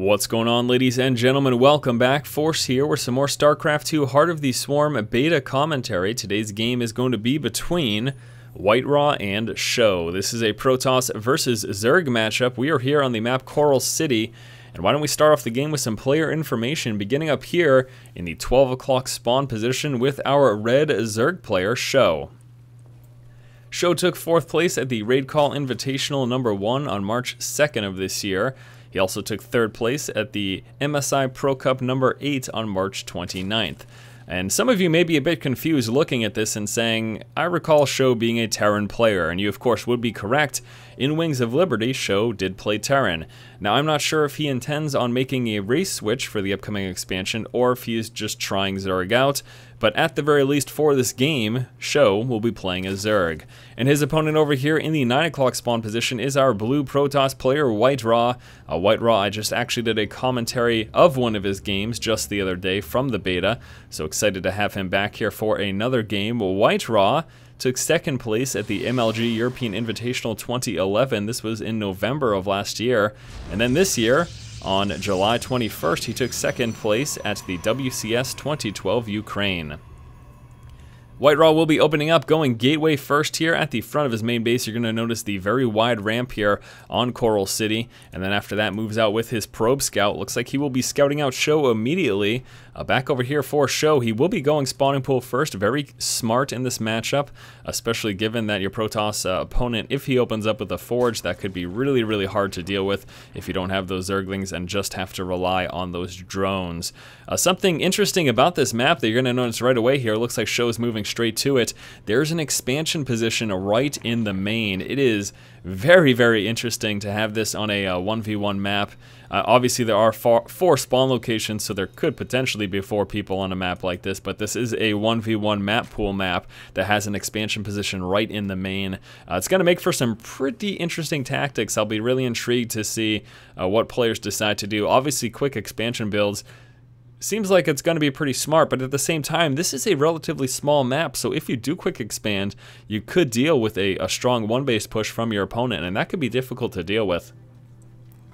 What's going on, ladies and gentlemen? Welcome back. Force here with some more StarCraft 2 Heart of the Swarm beta commentary. Today's game is going to be between WhiteRa and SjoW. This is a Protoss versus Zerg matchup. We are here on the map Coral City. And why don't we start off the game with some player information, beginning up here in the 12 o'clock spawn position with our red Zerg player, SjoW. SjoW took 4th place at the Raid Call Invitational #1 on March 2nd of this year. He also took 3rd place at the MSI Pro Cup #8 on March 29th. And some of you may be a bit confused looking at this and saying, I recall SjoW being a Terran player, and you of course would be correct. In Wings of Liberty, SjoW did play Terran. Now I'm not sure if he intends on making a race switch for the upcoming expansion or if he is just trying Zerg out, but at the very least for this game, SjoW will be playing as Zerg. And his opponent over here in the 9 o'clock spawn position is our blue Protoss player, WhiteRa. WhiteRa, I just actually did a commentary of one of his games just the other day from the beta, so excited to have him back here for another game. WhiteRa took 2nd place at the MLG European Invitational 2011. This was in November of last year. And then this year, on July 21st, he took 2nd place at the WCS 2012 Ukraine. WhiteRa will be opening up, going gateway first here at the front of his main base. You're going to notice the very wide ramp here on Coral City, and then after that moves out with his probe scout. Looks like he will be scouting out SjoW immediately. Back over here for SjoW, he will be going spawning pool first. Very smart in this matchup, especially given that your Protoss opponent, if he opens up with a Forge, that could be really, really hard to deal with if you don't have those Zerglings and just have to rely on those drones. Something interesting about this map that you're going to notice right away here, looks like SjoW is moving straight to it. There's an expansion position right in the main. It is very, very interesting to have this on a 1v1 map. Obviously there are 4 spawn locations, so there could potentially be 4 people on a map like this, but this is a 1v1 map pool map that has an expansion position right in the main. It's going to make for some pretty interesting tactics. I'll be really intrigued to see what players decide to do. Obviously quick expansion builds seems like it's going to be pretty smart, but at the same time, this is a relatively small map, so if you do quick expand, you could deal with a strong 1-base push from your opponent, and that could be difficult to deal with.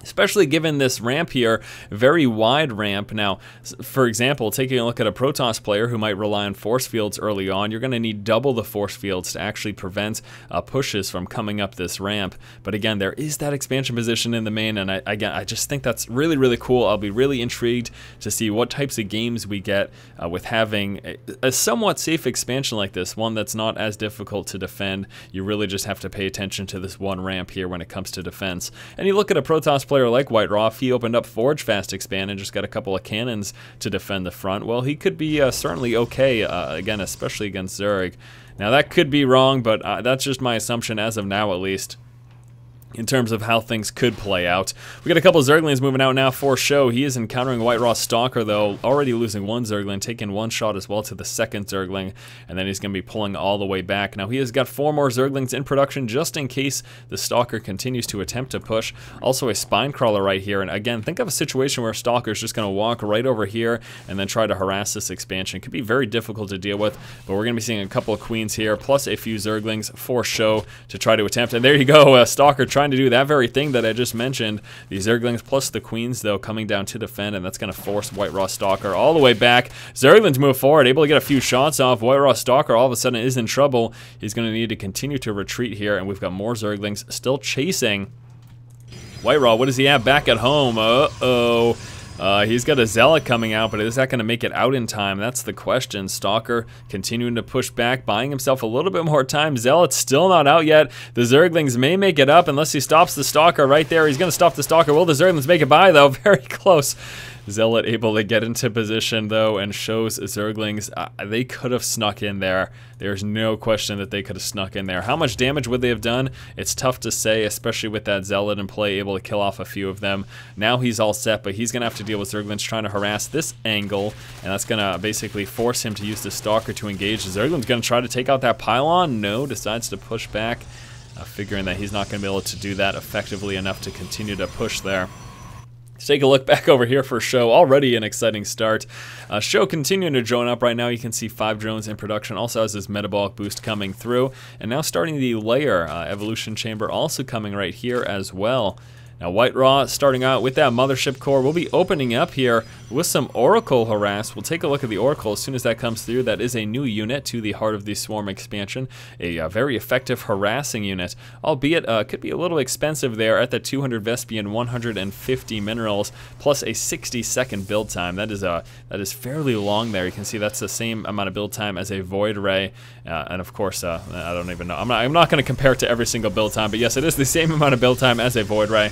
Especially given this ramp here, very wide ramp. Now, for example, taking a look at a Protoss player who might rely on force fields early on, you're going to need double the force fields to actually prevent pushes from coming up this ramp. But again, there is that expansion position in the main, and I just think that's really, really cool. I'll be really intrigued to see what types of games we get with having a somewhat safe expansion like this, one that's not as difficult to defend. You really just have to pay attention to this one ramp here when it comes to defense. And you look at a Protoss player like WhiteRa, if he opened up Forge Fast Expand and just got a couple of cannons to defend the front, well, he could be certainly okay, again, especially against Zerg. Now, that could be wrong, but that's just my assumption as of now, at least, in terms of how things could play out. We got a couple of Zerglings moving out now for SjoW. He is encountering WhiteRa Stalker, though, already losing 1 Zergling, taking 1 shot as well to the 2nd Zergling, and then he's going to be pulling all the way back. Now, he has got 4 more Zerglings in production just in case the Stalker continues to attempt to push. Also a Spine Crawler right here, and again, think of a situation where Stalker is just going to walk right over here and then try to harass this expansion. Could be very difficult to deal with, but we're going to be seeing a couple of Queens here, plus a few Zerglings for SjoW to try to attempt, and there you go, Stalker trying to do that very thing that I just mentioned. The Zerglings plus the Queens, though, coming down to defend, and that's going to force WhiteRa Stalker all the way back. Zerglings move forward, able to get a few shots off. WhiteRa Stalker all of a sudden is in trouble. He's going to need to continue to retreat here, and we've got more Zerglings still chasing WhiteRa. What does he have back at home? Uh-oh. He's got a Zealot coming out, but is that going to make it out in time? That's the question. Stalker continuing to push back, buying himself a little bit more time. Zealot's still not out yet. The Zerglings may make it up unless he stops the Stalker right there. He's going to stop the Stalker. Will the Zerglings make it by, though? Very close. Zealot able to get into position, though, and shows Zerglings they could have snuck in there. There's no question that they could have snuck in there. How much damage would they have done? It's tough to say, especially with that Zealot in play, able to kill off a few of them. Now he's all set, but he's going to have to deal with Zerglings trying to harass this angle, and that's going to basically force him to use the Stalker to engage. Zergling's going to try to take out that pylon. No, decides to push back, figuring that he's not going to be able to do that effectively enough to continue to push there. Let's take a look back over here for SjoW. Already an exciting start. SjoW continuing to drone up right now. You can see 5 drones in production. Also has this metabolic boost coming through. And now starting the layer evolution chamber also coming right here as well. Now WhiteRa starting out with that Mothership Core. We'll be opening up here with some Oracle Harass. We'll take a look at the Oracle as soon as that comes through. That is a new unit to the Heart of the Swarm expansion. A very effective harassing unit, albeit could be a little expensive there at the 200 Vespian, 150 minerals, plus a 60-second build time. That is fairly long there. You can see that's the same amount of build time as a Void Ray, and of course, I don't even know. I'm not going to compare it to every single build time, but yes, it is the same amount of build time as a Void Ray.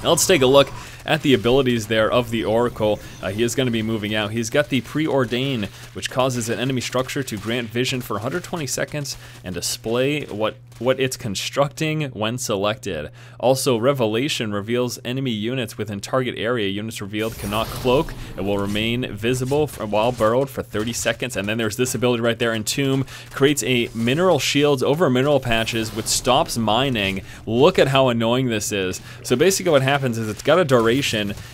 Now let's take a look at the abilities there of the Oracle. He is going to be moving out. He's got the Preordain, which causes an enemy structure to grant vision for 120 seconds and display what it's constructing when selected. Also, Revelation reveals enemy units within target area. Units revealed cannot cloak. It will remain visible while burrowed for 30 seconds. And then there's this ability right there, Entomb, creates a mineral shields over mineral patches, which stops mining. Look at how annoying this is. So basically what happens is it's got a duration,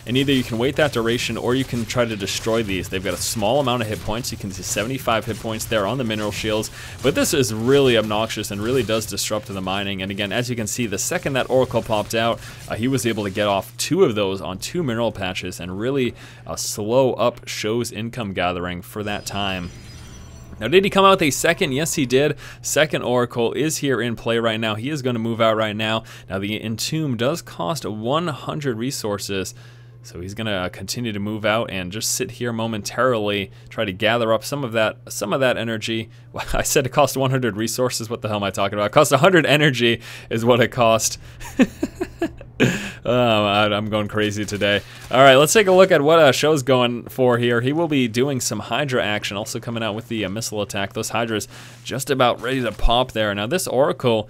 and either you can wait that duration or you can try to destroy these. They've got a small amount of hit points. You can see 75 hit points there on the mineral shields, but this is really obnoxious and really does disrupt the mining. And again, as you can see, the second that Oracle popped out, he was able to get off 2 of those on 2 mineral patches and really slow up SjoW's income gathering for that time. Now, did he come out with a second? Yes, he did. Second Oracle is here in play right now. He is going to move out right now. Now, the Entomb does cost 100 resources, so he's going to continue to move out and just sit here momentarily, try to gather up some of that energy. Well, I said it cost 100 resources. What the hell am I talking about? It cost 100 energy is what it cost. I'm going crazy today. All right, let's take a look at what SjoW's going for here. He will be doing some Hydra action, also coming out with the missile attack. Those Hydras just about ready to pop there. Now this Oracle,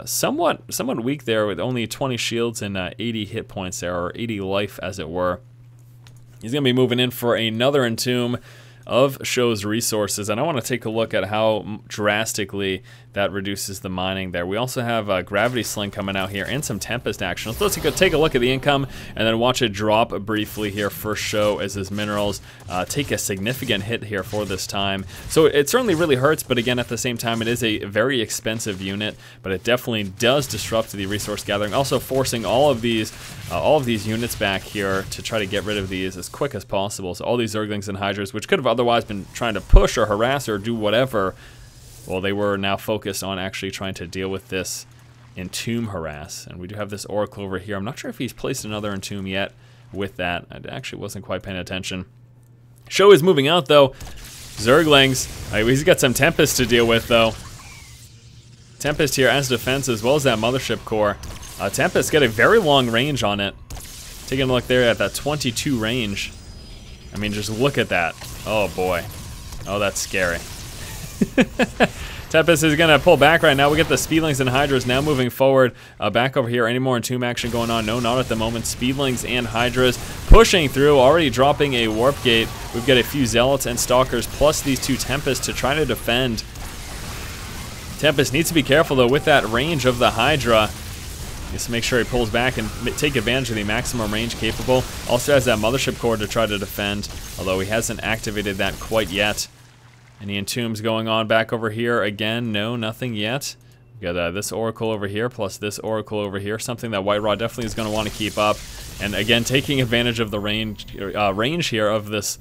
somewhat weak there with only 20 shields and 80 hit points there, or 80 life as it were. He's going to be moving in for another Entomb of SjoW's resources, and I want to take a look at how drastically that reduces the mining there. We also have Gravity Sling coming out here and some Tempest action. So let's take a look at the income and then watch it drop briefly here for SjoW as his minerals take a significant hit here for this time. So it certainly really hurts, but again, at the same time, it is a very expensive unit, but it definitely does disrupt the resource gathering, also forcing all of these units back here to try to get rid of these as quick as possible. So all these Zerglings and Hydras, which could have otherwise been trying to push or harass or do whatever, well, they were now focused on actually trying to deal with this Entomb harass. And we do have this Oracle over here. I'm not sure if he's placed another Entomb yet with that. I actually wasn't quite paying attention. SjoW is moving out, though. Zerglings. He's got some Tempest to deal with, though. Tempest here as defense, as well as that Mothership Core. Tempest got a very long range on it. Taking a look there at that 22 range. I mean, just look at that. Oh, boy. Oh, that's scary. Tempest is going to pull back right now. We get the Speedlings and Hydras now moving forward. Back over here, any more Entomb action going on? No, not at the moment. Speedlings and Hydras pushing through, already dropping a Warp Gate. We've got a few Zealots and Stalkers, plus these 2 Tempests to try to defend. Tempest needs to be careful, though, with that range of the Hydra. Just to make sure he pulls back and take advantage of the maximum range capable. Also has that Mothership Core to try to defend, although he hasn't activated that quite yet. Any Entombs going on back over here? Again, no, nothing yet. We've got this Oracle over here, plus this Oracle over here. Something that WhiteRa definitely is going to want to keep up. And again, taking advantage of the range here of this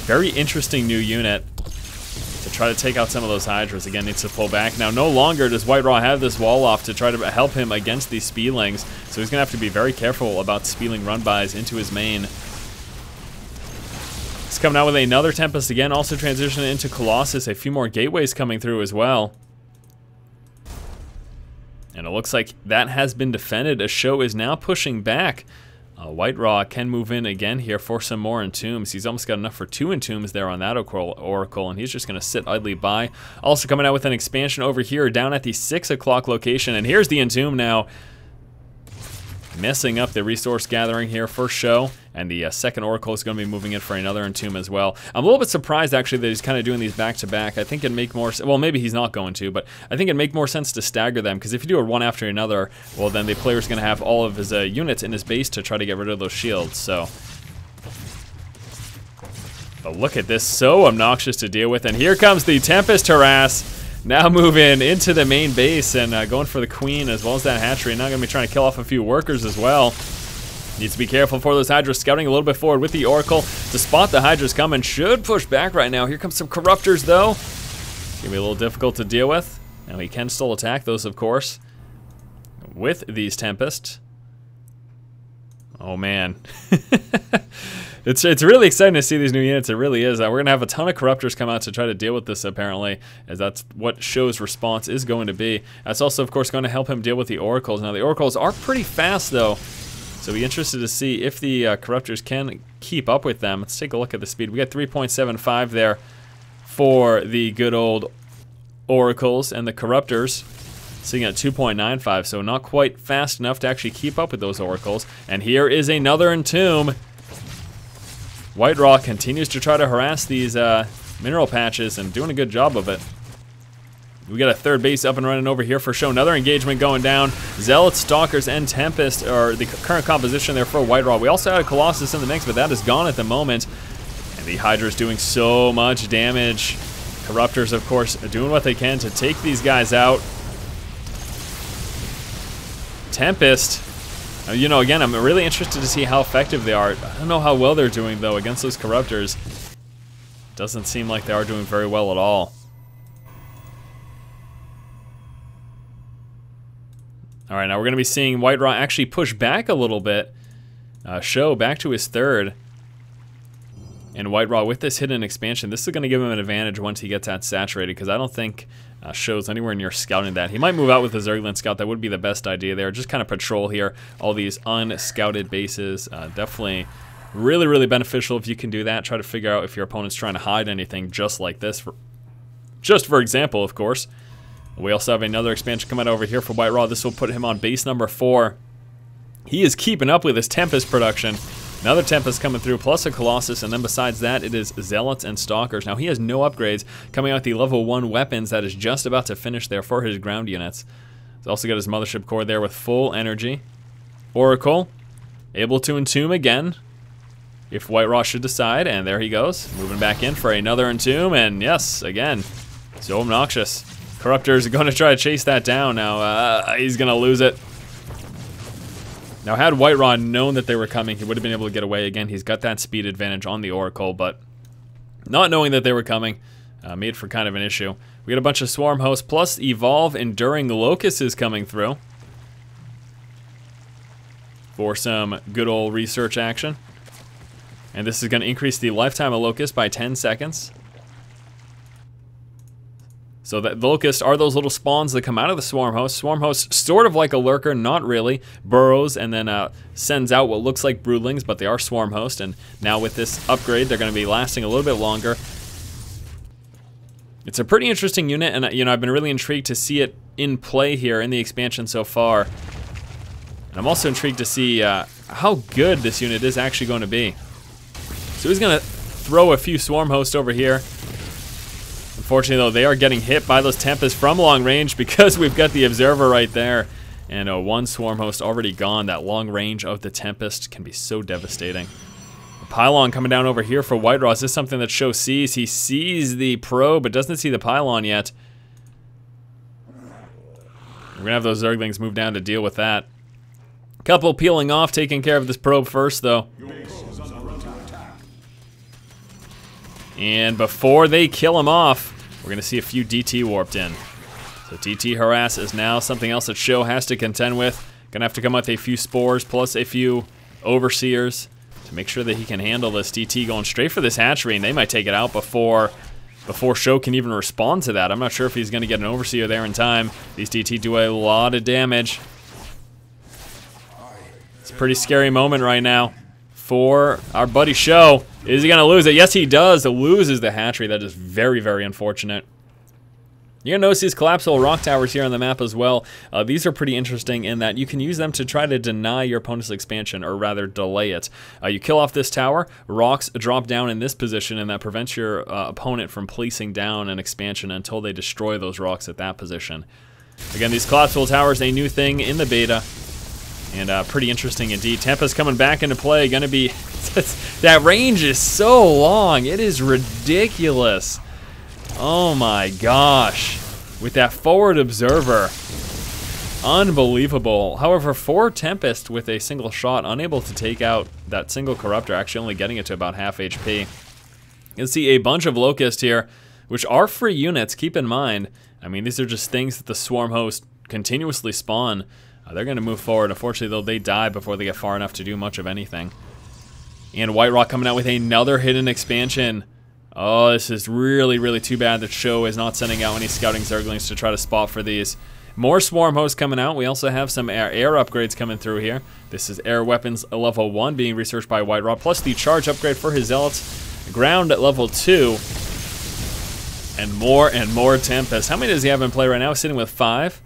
very interesting new unit to try to take out some of those Hydras. Again, needs to pull back. Now, no longer does WhiteRa have this wall off to try to help him against these Speedlings. So he's going to have to be very careful about Speedling run-bys into his main. He's coming out with another Tempest again, also transitioning into Colossus. A few more Gateways coming through as well. And it looks like that has been defended as SjoW is now pushing back. WhiteRa can move in again here for some more Entombs. He's almost got enough for 2 Entombs there on that Oracle, and he's just going to sit idly by. Also coming out with an expansion over here down at the 6 o'clock location, and here's the Entomb now. Messing up the resource gathering here for SjoW, and the second Oracle is going to be moving in for another Entomb as well. I'm a little bit surprised actually that he's kind of doing these back to back. I think it'd make more, well, maybe he's not going to, but I think it'd make more sense to stagger them, because if you do it one after another, well, then the player's going to have all of his units in his base to try to get rid of those shields. So, but look at this, so obnoxious to deal with, and here comes the Tempest Harass. Now moving into the main base and going for the queen as well as that hatchery. Now going to be trying to kill off a few workers as well. Needs to be careful for those Hydras, scouting a little bit forward with the Oracle to spot the Hydras coming. Should push back right now. Here comes some Corruptors though. Gonna be a little difficult to deal with. Now he can still attack those, of course, with these Tempest. Oh man. It's really exciting to see these new units. It really is. We're going to have a ton of Corruptors come out to try to deal with this, apparently, as that's what SjoW's response is going to be. That's also, of course, going to help him deal with the Oracles. Now, the Oracles are pretty fast, though, so be interested to see if the Corruptors can keep up with them. Let's take a look at the speed. We got 3.75 there for the good old Oracles, and the Corruptors sitting at 2.95, so not quite fast enough to actually keep up with those Oracles. And here is another Entomb. WhiteRa continues to try to harass these mineral patches and doing a good job of it. We got a third base up and running over here for SjoW. Another engagement going down. Zealots, Stalkers, and Tempest are the current composition there for WhiteRa. We also had a Colossus in the mix, but that is gone at the moment. And the Hydra is doing so much damage. Corruptors, of course, are doing what they can to take these guys out. Tempest, you know, again, I'm really interested to see how effective they are. I don't know how well they're doing, though, against those Corruptors. Doesn't seem like they are doing very well at all. All right, now we're going to be seeing WhiteRa actually push back a little bit. SjoW back to his third. And WhiteRa with this hidden expansion, this is going to give him an advantage once he gets that saturated, because I don't think SjoW's anywhere near scouting that. He might move out with the Zergland Scout. That would be the best idea there. Just kind of patrol here, all these unscouted bases. Definitely really, really beneficial if you can do that. Try to figure out if your opponent's trying to hide anything just like this. Just for example, of course. We also have another expansion coming over here for WhiteRa. This will put him on base number 4. He is keeping up with his Tempest production. Another Tempest coming through, plus a Colossus, and then besides that, it is Zealots and Stalkers. Now, he has no upgrades coming out the level 1 weapons that is just about to finish there for his ground units. He's also got his Mothership Core there with full energy. Oracle, able to Entomb again, if WhiteRa should decide, and there he goes. Moving back in for another Entomb, and yes, again, so obnoxious. Corruptors are going to try to chase that down now. He's going to lose it. Now, had WhiteRa known that they were coming, he would have been able to get away. Again, he's got that speed advantage on the Oracle, but not knowing that they were coming made for kind of an issue. We got a bunch of Swarm Hosts, plus Evolve Enduring Locusts coming through for some good old research action. And this is going to increase the lifetime of Locust by 10 seconds. So the Locusts are those little spawns that come out of the Swarm Host. Swarm Host, sort of like a Lurker, not really. Burrows and then sends out what looks like Broodlings, but they are Swarm Host. And now with this upgrade, they're going to be lasting a little bit longer. It's a pretty interesting unit, and you know, I've been really intrigued to see it in play here in the expansion so far. And I'm also intrigued to see how good this unit is actually going to be. So he's going to throw a few Swarm Hosts over here. Unfortunately, though, they are getting hit by those Tempests from long range because we've got the Observer right there. And one Swarm Host already gone. That long range of the Tempest can be so devastating. The Pylon coming down over here for WhiteRa. Is this something that SjoW sees? He sees the probe, but doesn't see the Pylon yet. We're going to have those Zerglings move down to deal with that. Couple peeling off, taking care of this probe first, though. And before they kill him off, we're going to see a few DT warped in. So DT Harass is now something else that SjoW has to contend with. Going to have to come up with a few Spores plus a few Overseers to make sure that he can handle this. DT going straight for this hatchery, and they might take it out before SjoW can even respond to that. I'm not sure if he's going to get an Overseer there in time. These DT do a lot of damage. It's a pretty scary moment right now for our buddy SjoW. Is he going to lose it? Yes, he does. It loses the hatchery. That is very, very unfortunate. You're going to notice these collapsible rock towers here on the map as well. These are pretty interesting in that you can use them to try to deny your opponent's expansion, or rather delay it. You kill off this tower, rocks drop down in this position, and that prevents your opponent from placing down an expansion until they destroy those rocks at that position. Again, these collapsible towers, a new thing in the beta. And pretty interesting indeed. Tempest coming back into play. Gonna be... that range is so long. It is ridiculous. Oh my gosh. with that forward observer. Unbelievable. However, for Tempest with a single shot, unable to take out that single Corruptor, actually only getting it to about half HP. You can see a bunch of Locusts here, which are free units, keep in mind. I mean, these are just things that the Swarm host continuously spawn. They're going to move forward. Unfortunately, though, they die before they get far enough to do much of anything. And WhiteRa coming out with another hidden expansion. Oh, this is really, really too bad that SjoW is not sending out any scouting Zerglings to try to spot for these. More Swarm hosts coming out. We also have some air upgrades coming through here. This is air weapons level 1 being researched by WhiteRa, plus the charge upgrade for his Zealots. Ground at level 2. And more Tempest. How many does he have in play right now? He's sitting with 5.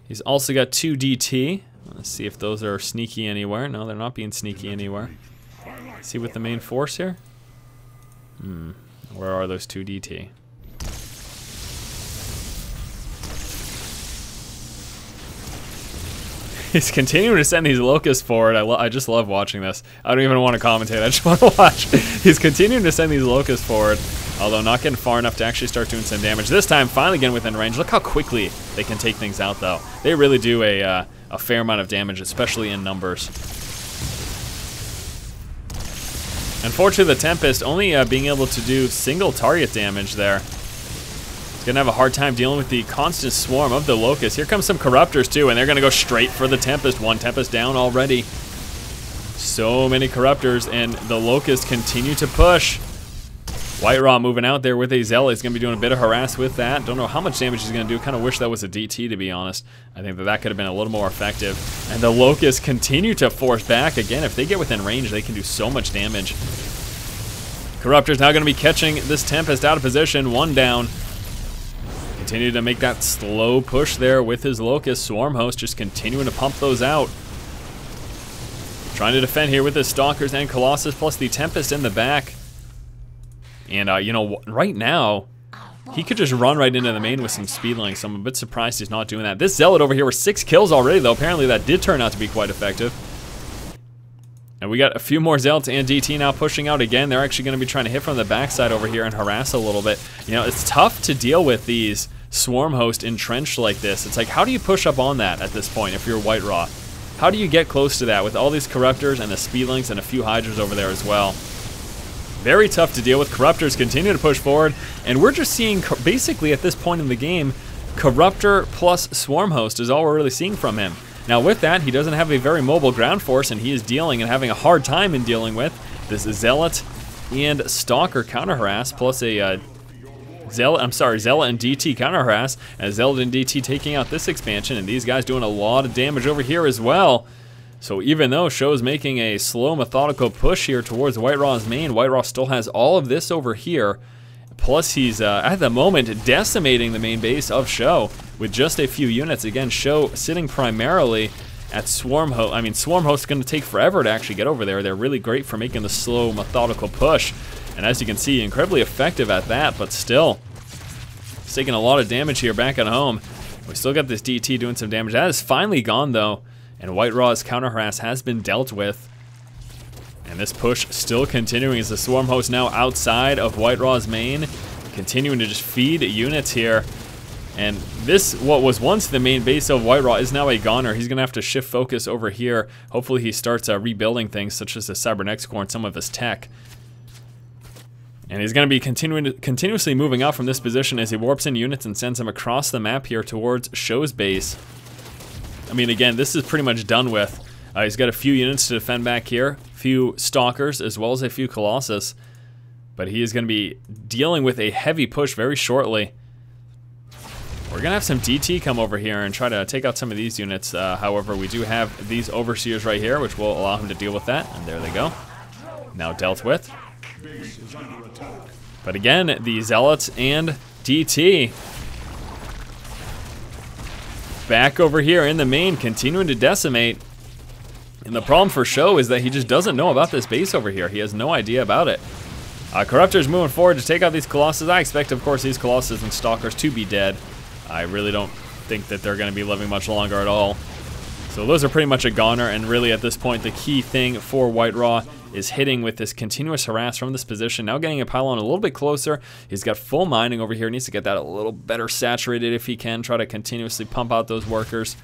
He's also got 2 DT. Let's see if those are sneaky anywhere. No, they're not being sneaky anywhere. See with the main force here? Where are those 2 DT? He's continuing to send these Locusts forward. I just love watching this. I don't even want to commentate. I just want to watch. He's continuing to send these Locusts forward, although not getting far enough to actually start doing some damage. This time, finally getting within range. Look how quickly they can take things out, though. They really do a fair amount of damage, especially in numbers. Unfortunately, the Tempest only being able to do single target damage there. He's gonna have a hard time dealing with the constant swarm of the Locusts. Here comes some Corruptors too, and they're gonna go straight for the Tempest. One Tempest down already. So many Corruptors, and the Locusts continue to push. WhiteRa moving out there with a Zealot. He's gonna be doing a bit of harass with that. Don't know how much damage he's gonna do. Kind of wish that was a DT, to be honest. I think that could have been a little more effective. And the Locusts continue to force back. Again, if they get within range, they can do so much damage. Corruptor's now gonna be catching this Tempest out of position. One down. Continue to make that slow push there with his Locust. Swarm host just continuing to pump those out. Trying to defend here with his Stalkers and Colossus, plus the Tempest in the back. And, you know, right now, he could just run right into the main with some speedlings, so I'm a bit surprised he's not doing that. This Zealot over here with 6 kills already, though. Apparently that did turn out to be quite effective. And we got a few more Zealots and DT now pushing out again. They're actually going to be trying to hit from the backside over here and harass a little bit. You know, it's tough to deal with these Swarm host entrenched like this. It's like, how do you push up on that at this point if you're WhiteRa? How do you get close to that with all these Corruptors and the Speedlings and a few Hydras over there as well? Very tough to deal with. Corruptors continue to push forward, and we're just seeing, basically at this point in the game, Corruptor plus Swarm host is all we're really seeing from him. Now with that, he doesn't have a very mobile ground force, and he is dealing and having a hard time in dealing with this Zealot and Stalker counter harass, plus a Zealot and DT counter harass, as Zealot and DT taking out this expansion, and these guys doing a lot of damage over here as well. So even though SjoW is making a slow, methodical push here towards WhiteRa's main, WhiteRa still has all of this over here. Plus he's, at the moment, decimating the main base of SjoW with just a few units. Again, SjoW sitting primarily at Swarm host. I mean, Swarm host is going to take forever to actually get over there. They're really great for making the slow, methodical push. And as you can see, incredibly effective at that, but still, it's taking a lot of damage here back at home. We still got this DT doing some damage. That is finally gone, though, and WhiteRa's counter harass has been dealt with. And this push still continuing as the Swarm host now outside of WhiteRa's main, continuing to just feed units here. And this, what was once the main base of WhiteRa, is now a goner. He's going to have to shift focus over here. Hopefully he starts rebuilding things, such as the Cybernetics Core and some of his tech. And he's going to be continuously moving out from this position as he warps in units and sends them across the map here towards SjoW's base. I mean, again, this is pretty much done with. He's got a few units to defend back here, a few Stalkers, as well as a few Colossus. But he is going to be dealing with a heavy push very shortly. We're going to have some DT come over here and try to take out some of these units. However, we do have these Overseers right here, which will allow him to deal with that. And there they go. Now dealt with. But again, the Zealots and DT back over here in the main, continuing to decimate. And the problem for SjoW is that he just doesn't know about this base over here. He has no idea about it. Corruptor's moving forward to take out these Colossus. I expect, of course, these Colossus and Stalkers to be dead. I really don't think that they're going to be living much longer at all. So those are pretty much a goner, and really at this point the key thing for WhiteRa is hitting with this continuous harass from this position. Now getting a pylon a little bit closer. He's got full mining over here. Needs to get that a little better saturated if he can. Try to continuously pump out those workers.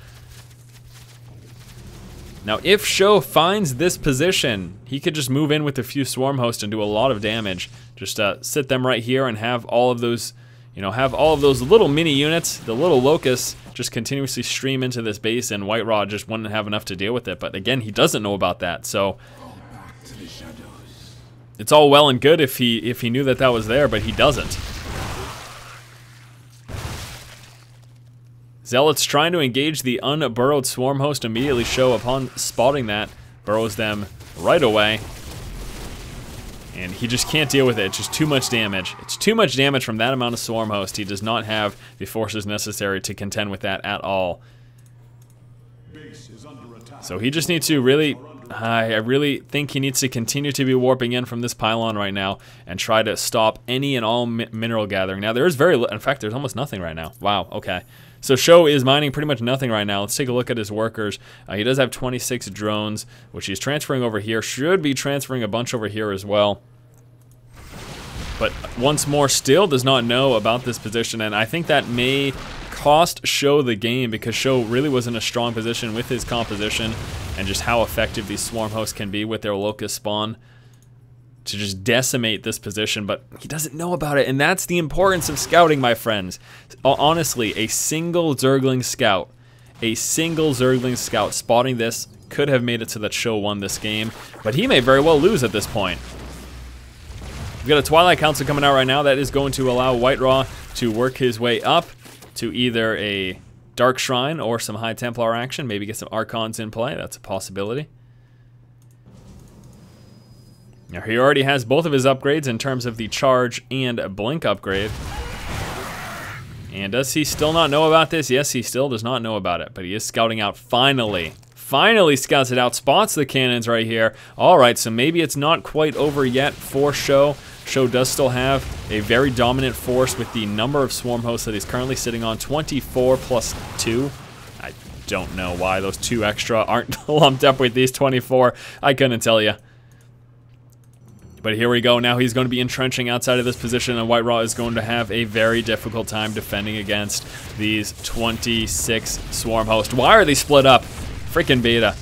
Now, if SjoW finds this position, he could just move in with a few swarm hosts and do a lot of damage. Just sit them right here and have all of those, have all of those little mini units, the little locusts, just continuously stream into this base, and WhiteRa just wouldn't have enough to deal with it. But again, he doesn't know about that, so it's all well and good if he knew that was there, but he doesn't. Zealots trying to engage the unburrowed swarm host immediately. SjoW, upon spotting that, burrows them right away. And he just can't deal with it. It's just too much damage. It's too much damage from that amount of swarm host. He does not have the forces necessary to contend with that at all. So he just needs to really... I really think he needs to continue to be warping in from this pylon right now and try to stop any and all mineral gathering. Now, there is in fact, there's almost nothing right now. Wow, okay. So SjoW is mining pretty much nothing right now. Let's take a look at his workers. He does have 26 drones, which he's transferring over here. Should be transferring a bunch over here as well. But once more, still does not know about this position, and I think that may cost SjoW the game, because SjoW really was in a strong position with his composition and just how effective these swarm hosts can be with their locust spawn to just decimate this position, but he doesn't know about it, and that's the importance of scouting, my friends. Honestly, a single Zergling scout spotting this could have made it so that SjoW won this game, but he may very well lose at this point. We've got a Twilight Council coming out right now that is going to allow WhiteRa to work his way up to either a Dark Shrine or some High Templar action, maybe get some Archons in play. That's a possibility. Now, he already has both of his upgrades in terms of the Charge and Blink upgrade. And does he still not know about this? Yes, he still does not know about it, but he is scouting out finally. Finally scouts it out, spots the cannons right here. All right, so maybe it's not quite over yet for SjoW. SjoW does still have a very dominant force with the number of swarm hosts that he's currently sitting on, 24 plus 2. I don't know why those 2 extra aren't lumped up with these 24. I couldn't tell you. But here we go. Now he's going to be entrenching outside of this position, and WhiteRa is going to have a very difficult time defending against these 26 swarm hosts. Why are they split up? Freaking beta.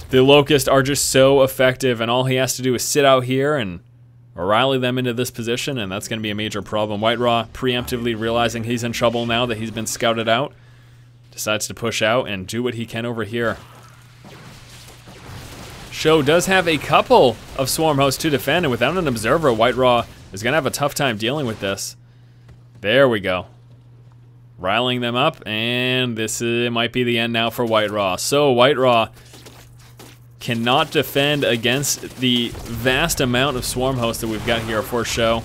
The Locusts are just so effective, and all he has to do is sit out here and rally them into this position, and that's going to be a major problem. WhiteRa, preemptively realizing he's in trouble now that he's been scouted out, decides to push out and do what he can over here. SjoW does have a couple of swarm hosts to defend, and without an observer, WhiteRa is going to have a tough time dealing with this. There we go. Riling them up, and this might be the end now for WhiteRa. So WhiteRa cannot defend against the vast amount of swarm hosts that we've got here for SjoW.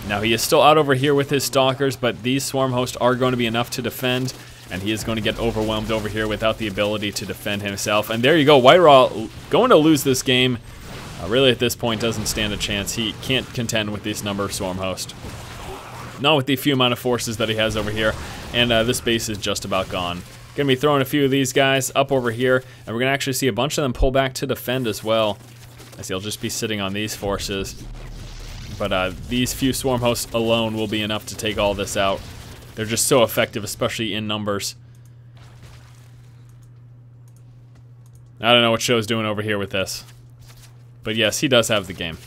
Now he is still out over here with his stalkers, but these swarm hosts are going to be enough to defend, and he is going to get overwhelmed over here without the ability to defend himself. And there you go, WhiteRa going to lose this game. Really at this point doesn't stand a chance. He can't contend with this number of swarm hosts. Not with the few amount of forces that he has over here, and this base is just about gone. Gonna be throwing a few of these guys up over here, and we're gonna actually see a bunch of them pull back to defend as well, as he'll just be sitting on these forces. But these few swarm hosts alone will be enough to take all this out. They're just so effective, especially in numbers. I don't know what SjoW's doing over here with this, but yes, he does have the game.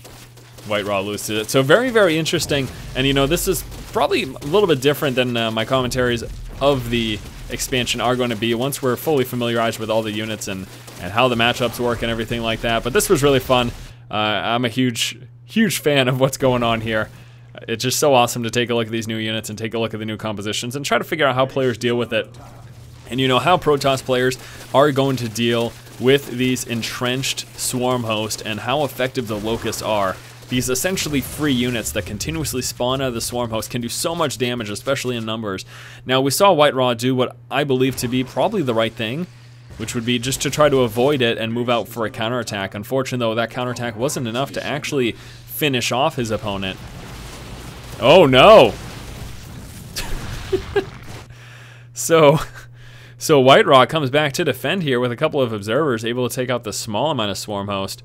WhiteRa loses it. So very, very interesting, and this is probably a little bit different than my commentaries of the expansion are going to be once we're fully familiarized with all the units and how the matchups work and everything like that. But this was really fun. I'm a huge fan of what's going on here. It's just so awesome to take a look at these new units and take a look at the new compositions and try to figure out how players deal with it. And how Protoss players are going to deal with these entrenched swarm hosts and how effective the locusts are. These essentially free units that continuously spawn out of the swarm host can do so much damage, especially in numbers. Now, we saw WhiteRa do what I believe to be probably the right thing, which would be just to try to avoid it and move out for a counterattack. Unfortunately, though, that counterattack wasn't enough to actually finish off his opponent. Oh, no! So, So WhiteRa comes back to defend here with a couple of observers, able to take out the small amount of swarm host.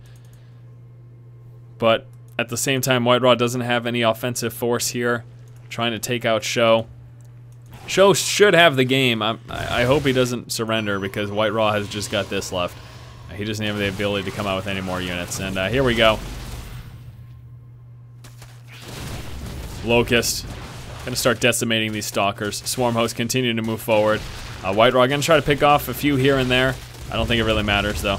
But at the same time, WhiteRa doesn't have any offensive force here, trying to take out SjoW. SjoW should have the game. I hope he doesn't surrender, because WhiteRa has just got this left. He doesn't have the ability to come out with any more units. And here we go. Locust. Gonna start decimating these stalkers. Swarm hosts continue to move forward. WhiteRa gonna try to pick off a few here and there. I don't think it really matters though.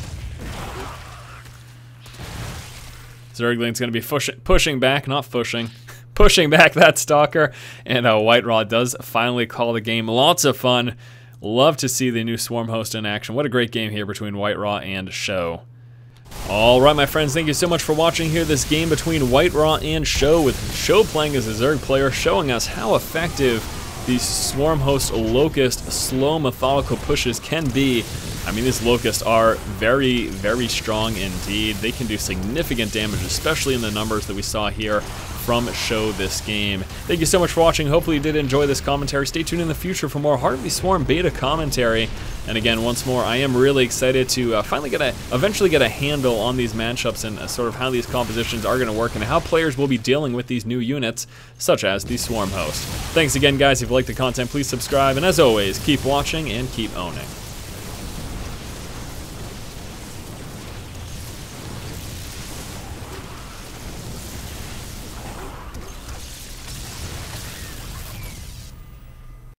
Zergling's gonna be pushing back, not pushing. Pushing back that stalker. And WhiteRa does finally call the game. Lots of fun. Love to see the new swarm host in action. What a great game here between WhiteRa and SjoW. Alright my friends, thank you so much for watching here this game between WhiteRa and SjoW, with SjoW playing as a Zerg player, showing us how effective these swarm host locust slow methodical pushes can be. I mean, these locusts are very, very strong indeed. They can do significant damage, especially in the numbers that we saw here from SjoW this game. Thank you so much for watching. Hopefully you did enjoy this commentary. Stay tuned in the future for more Heart of the Swarm beta commentary. And again, once more, I am really excited to eventually get a handle on these matchups and sort of how these compositions are going to work and how players will be dealing with these new units, such as the Swarm Host. Thanks again, guys. If you like the content, please subscribe. And as always, keep watching and keep owning.